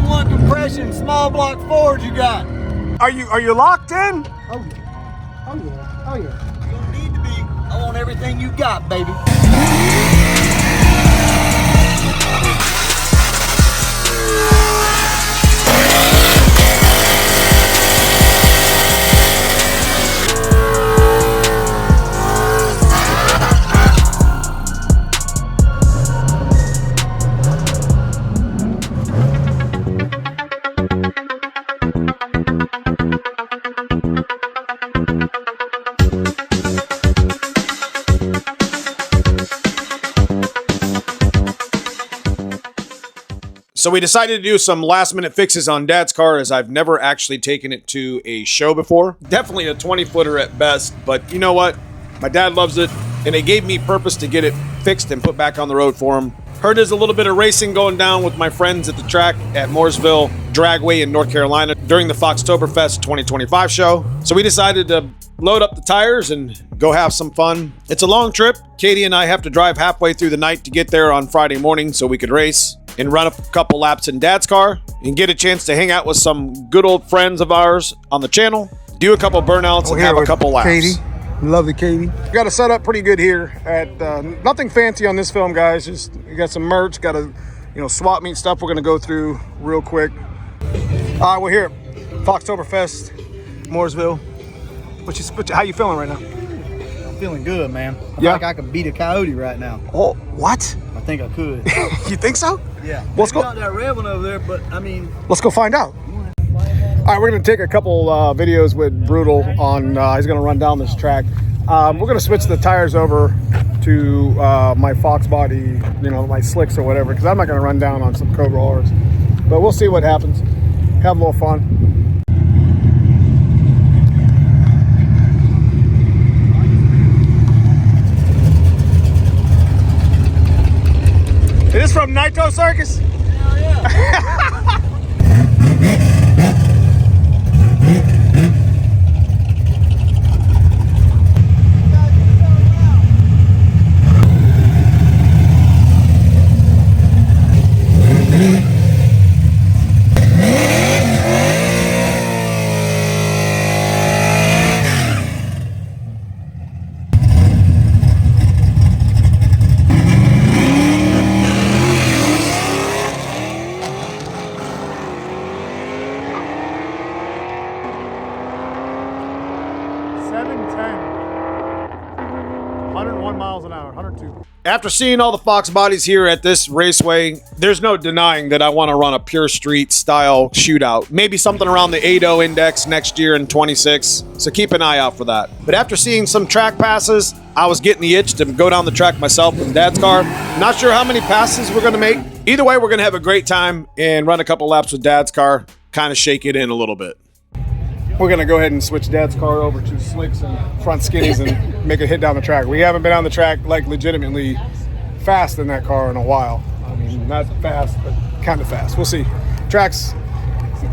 21 compression small block Ford you got. Are you locked in? Oh yeah. Oh yeah. Oh yeah. You don't need to be. I want everything you got, baby. So we decided to do some last minute fixes on Dad's car, as I've never actually taken it to a show before. Definitely a 20-footer at best, but you know what? My dad loves it, and it gave me purpose to get it fixed and put back on the road for him. Heard there's a little bit of racing going down with my friends at the track at Mooresville Dragway in North Carolina during the Foxtoberfest 2025 show. So we decided to load up the tires and go have some fun. It's a long trip. Katie and I have to drive halfway through the night to get there on Friday morning so we could race and run a couple laps in Dad's car and get a chance to hang out with some good old friends of ours on the channel, do a couple burnouts, and have a couple laps. Katie, lovely Katie. Got it set up pretty good here at nothing fancy on this film, guys. Just we got some merch, got a swap meet stuff we're gonna go through real quick. All right, we're here at Foxtoberfest, Mooresville. How you feeling right now? I'm feeling good, man. I feel Yeah. like I could beat a Coyote right now. Oh, what? I think I could. You think so? Yeah. Let's go. Not that red one over there, but I mean. Let's go find out. All right, we're gonna take a couple videos with Brutal on. He's gonna run down this track. We're gonna switch the tires over to my Foxbody, my slicks or whatever, because I'm not gonna run down on some Cobra R's. But we'll see what happens. Have a little fun. Is this from Nitro Circus? Hell yeah. After seeing all the Fox bodies here at this raceway, there's no denying that I want to run a pure street style shootout. Maybe something around the 8.0 index next year in 26. So keep an eye out for that. But after seeing some track passes, I was getting the itch to go down the track myself with Dad's car. Not sure how many passes we're going to make. Either way, we're going to have a great time and run a couple laps with Dad's car, kind of shake it in a little bit. We're going to go ahead and switch Dad's car over to slicks and front skinnies and make it hit down the track. We haven't been on the track like legitimately fast in that car in a while. I mean, not fast, but kind of fast. We'll see. Track's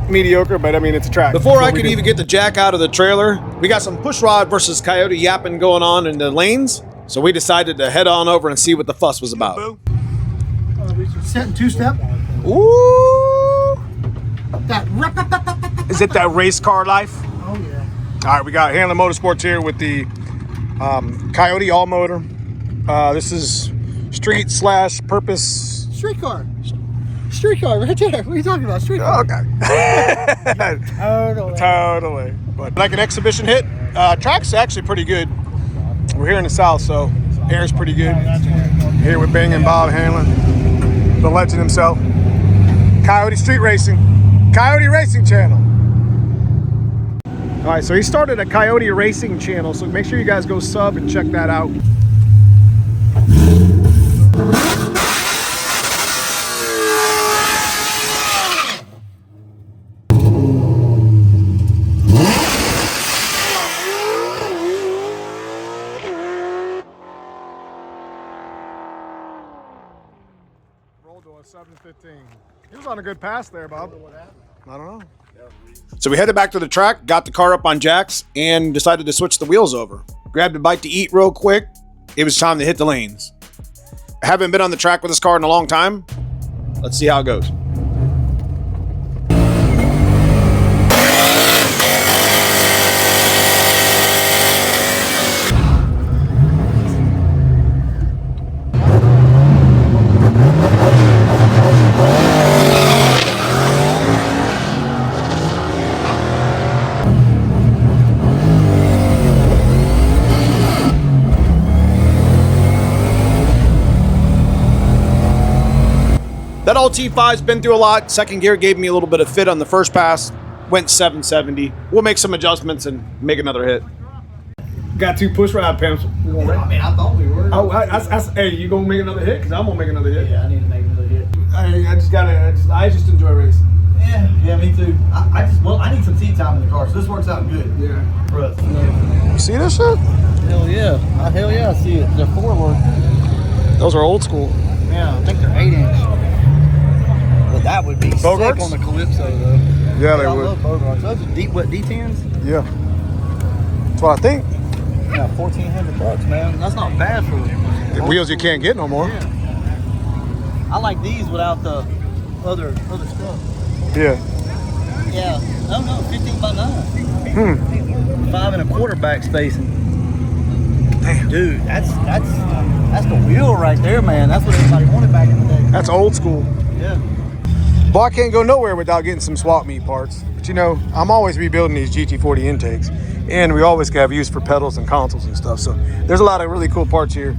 mediocre, but I mean, it's a track. Before I could even get the jack out of the trailer, we got some pushrod versus Coyote yapping going on in the lanes. So we decided to head on over and see what the fuss was about. Setting two-step. Ooh! That. Is it that race car life? Oh yeah. All right, we got Handler Motorsports here with the Coyote all motor. This is street / purpose. Street car. Street car right there. What are you talking about? Street car. Okay. Totally. But like an exhibition hit, track's actually pretty good. We're here in the South, so air's pretty good. Here with Bing and Bob Handler, the legend himself. Coyote Street Racing. Coyote Racing Channel. All right, so he started a Coyote Racing Channel, so make sure you guys go sub and check that out. Rolled to a 715. He was on a good pass there, Bob. I don't know. So we headed back to the track, got the car up on jacks, and decided to switch the wheels over. Grabbed a bite to eat real quick. It was time to hit the lanes. I haven't been on the track with this car in a long time. Let's see how it goes. all T5s, been through a lot. Second gear gave me a little bit of fit on the first pass. Went 770. We'll make some adjustments and make another hit. Got 2 push rod pimps. I mean, I thought we were. Oh, hey, you gonna make another hit? Cause I'm gonna make another hit. Yeah, I need to make another hit. I just enjoy racing. Yeah, me too. I need some seat time in the car, so this works out good. Yeah. For us. You see this shit? Hell yeah. Hell yeah, I see it. They're 4-word. Those are old school. Yeah, I think they're 8-inch. But that would be Bogarts? sick on the Calypso, though. Yeah, they I would. love Bogarts. Those are deep, what, D10s? Yeah. That's what I think. Yeah, $1,400, man. That's not bad for The wheels you can't get no more. Yeah. I like these without the other stuff. Yeah. Yeah. No, 15 by 9. 5 1/4 back spacing. Damn. Dude, that's the wheel right there, man. That's what everybody wanted back in the day. That's old school. Yeah. Well, I can't go nowhere without getting some swap meet parts. But you know, I'm always rebuilding these GT40 intakes. And we always have use for pedals and consoles and stuff. So there's a lot of really cool parts here.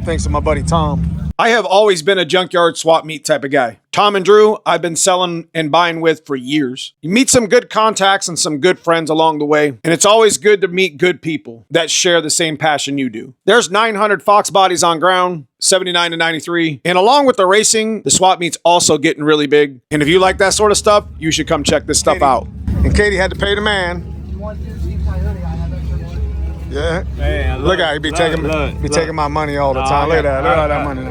Thanks to my buddy Tom. I have always been a junkyard swap meet type of guy. Tom and Drew, I've been selling and buying with for years. You meet some good contacts and some good friends along the way, and it's always good to meet good people that share the same passion you do. There's 900 Fox bodies on ground, 79 to 93, and along with the racing, the swap meet's also getting really big. And if you like that sort of stuff, you should come check this stuff out. And Katie had to pay the man. Yeah. Man, look at he be taking my money all the time. Look at that. Look at that money.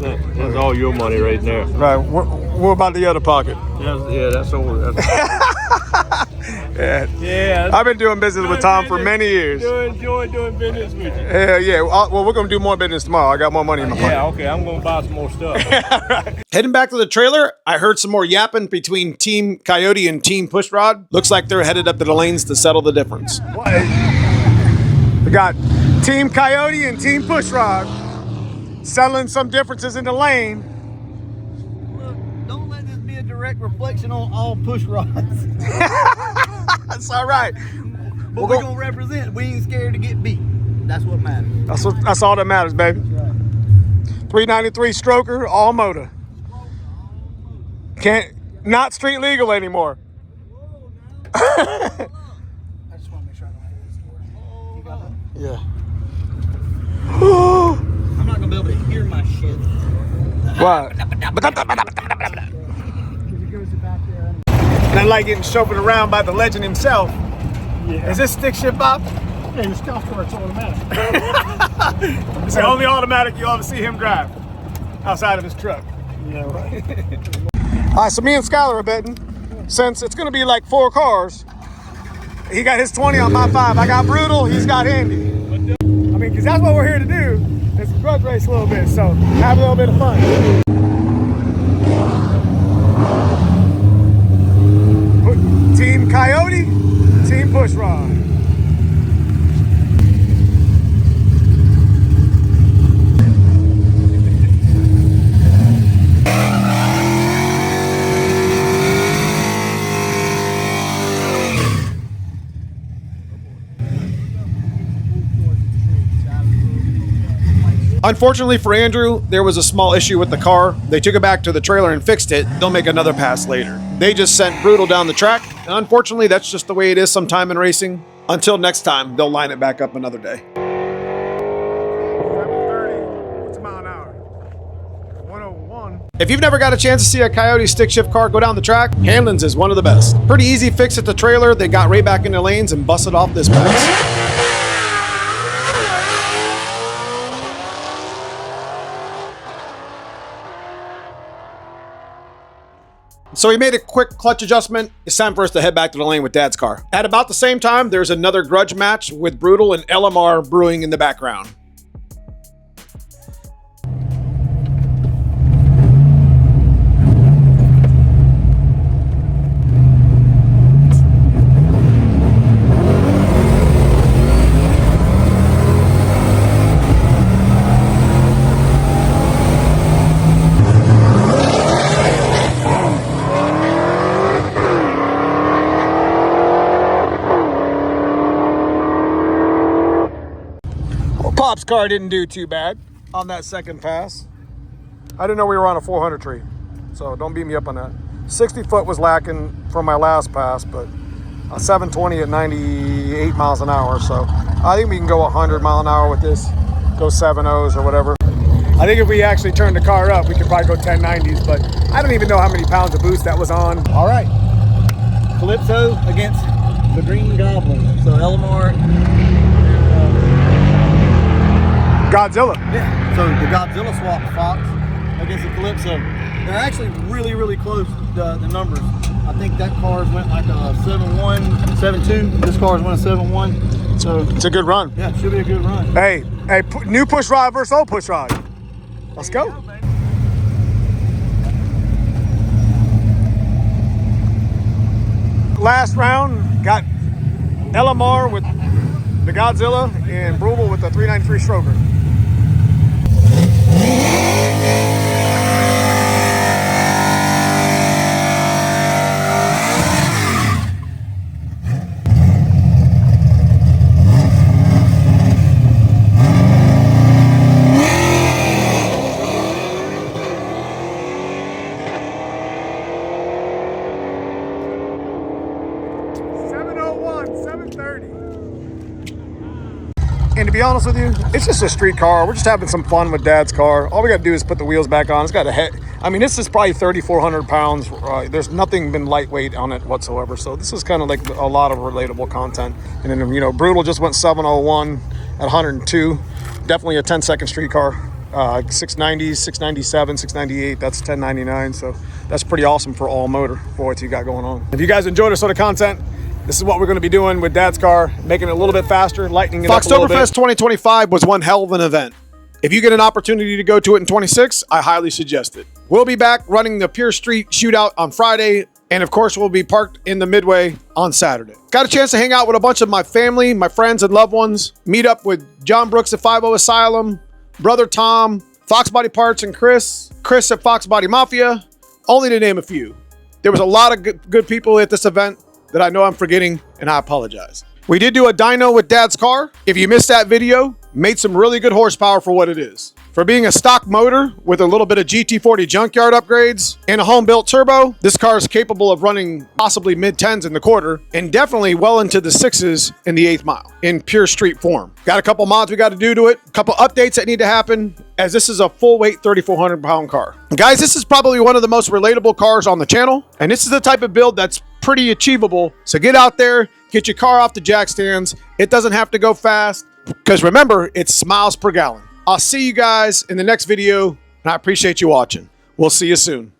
Look. That's all your money right there. Right. What about the other pocket? Yeah, that's over. Yeah. I've been doing business with Tom for many years. Enjoy doing business with you. Yeah. Well, we're gonna do more business tomorrow. I got more money in my pocket. Yeah, okay. I'm gonna buy some more stuff. Right. Heading back to the trailer, I heard some more yapping between Team Coyote and Team Pushrod. Looks like they're headed up to the lanes to settle the difference. What? We got Team Coyote and Team Pushrod settling some differences in the lane. Look, don't let this be a direct reflection on all push rods. That's all right. But we're gonna represent. We ain't scared to get beat. That's what matters. That's all that matters, baby. That's right. 393 stroker, all motor. Not street legal anymore. I just want to make sure I don't hit this door. You got that? Yeah. I'm not gonna be able to hear my shit. What? Nothing like getting chauffeured around by the legend himself. Yeah. Is this stick shift, Bob? Yeah, the stealth car, it's automatic. It's the only automatic you'll ever see him drive outside of his truck. Yeah, right. All right, so me and Skylar are betting. Since it's gonna be like 4 cars, he got his 20 on my 5. I got brutal, he's got handy. I mean, because that's what we're here to do, is grudge race a little bit, so have a little bit of fun. Team Coyote, Team Pushrod. Unfortunately for Andrew, there was a small issue with the car. They took it back to the trailer and fixed it. They'll make another pass later. They just sent Brutal down the track, and unfortunately, that's just the way it is sometime in racing. Until next time, they'll line it back up another day. 730, what's a mile an hour? 101. If you've never got a chance to see a Coyote stick shift car go down the track, Hanlon's is one of the best. Pretty easy fix at the trailer. They got right back in their lanes and busted off this pass. So we made a quick clutch adjustment. It's time for us to head back to the lane with Dad's car. At about the same time, there's another grudge match with Brutal and LMR brewing in the background. Pop's car didn't do too bad on that second pass. I didn't know we were on a 400 tree, so don't beat me up on that. 60 foot was lacking from my last pass, but a 720 at 98 miles an hour. So I think we can go 100 mile an hour with this, go 7.0s or whatever. I think if we actually turned the car up, we could probably go 1090s, but I don't even know how many pounds of boost that was on. All right, Calypso against the Green Goblin. So Elamar, Godzilla. yeah. So the Godzilla swapped Fox against the Calypso. They're actually really, really close, the numbers. I think that car's went like a 7.1, 7.2. This car's went a 7.1. So It's a good run. yeah, it should be a good run. Hey, new push rod versus old push rod. Let's go. Last round, got Elamar with the Godzilla and Brutal with the 393 stroker. And to be honest with you, it's just a street car. We're just having some fun with Dad's car. All we got to do is put the wheels back on. It's got a head. I mean, this is probably 3,400 pounds. There's nothing been lightweight on it whatsoever. So this is kind of like a lot of relatable content. And then, you know, Brutal just went 701 at 102. Definitely a 10-second street car. 690s, 697, 698. That's 1099. So that's pretty awesome for all motor for what you got going on. If you guys enjoyed this sort of content, this is what we're going to be doing with Dad's car, making it a little bit faster, lightening it up a little bit. Foxtoberfest 2025 was one hell of an event. If you get an opportunity to go to it in 26, I highly suggest it. We'll be back running the Pure Street Shootout on Friday, and of course, we'll be parked in the Midway on Saturday. Got a chance to hang out with a bunch of my family, my friends and loved ones, meet up with John Brooks at 50 Asylum, Brother Tom, Foxbody Parts and Chris at Foxbody Mafia, only to name a few. There was a lot of good people at this event that I know I'm forgetting, and I apologize. We did do a dyno with Dad's car. If you missed that video, made some really good horsepower for what it is. For being a stock motor with a little bit of GT40 Junkyard upgrades and a home-built turbo, this car is capable of running possibly mid-10s in the quarter and definitely well into the 6s in the 8th mile in pure street form. Got a couple mods we got to do to it, a couple updates that need to happen, as this is a full-weight 3,400-pound car. Guys, this is probably one of the most relatable cars on the channel, and this is the type of build that's pretty achievable. So get out there, get your car off the jack stands. It doesn't have to go fast, because remember, it's miles per gallon. I'll see you guys in the next video, and I appreciate you watching. We'll see you soon.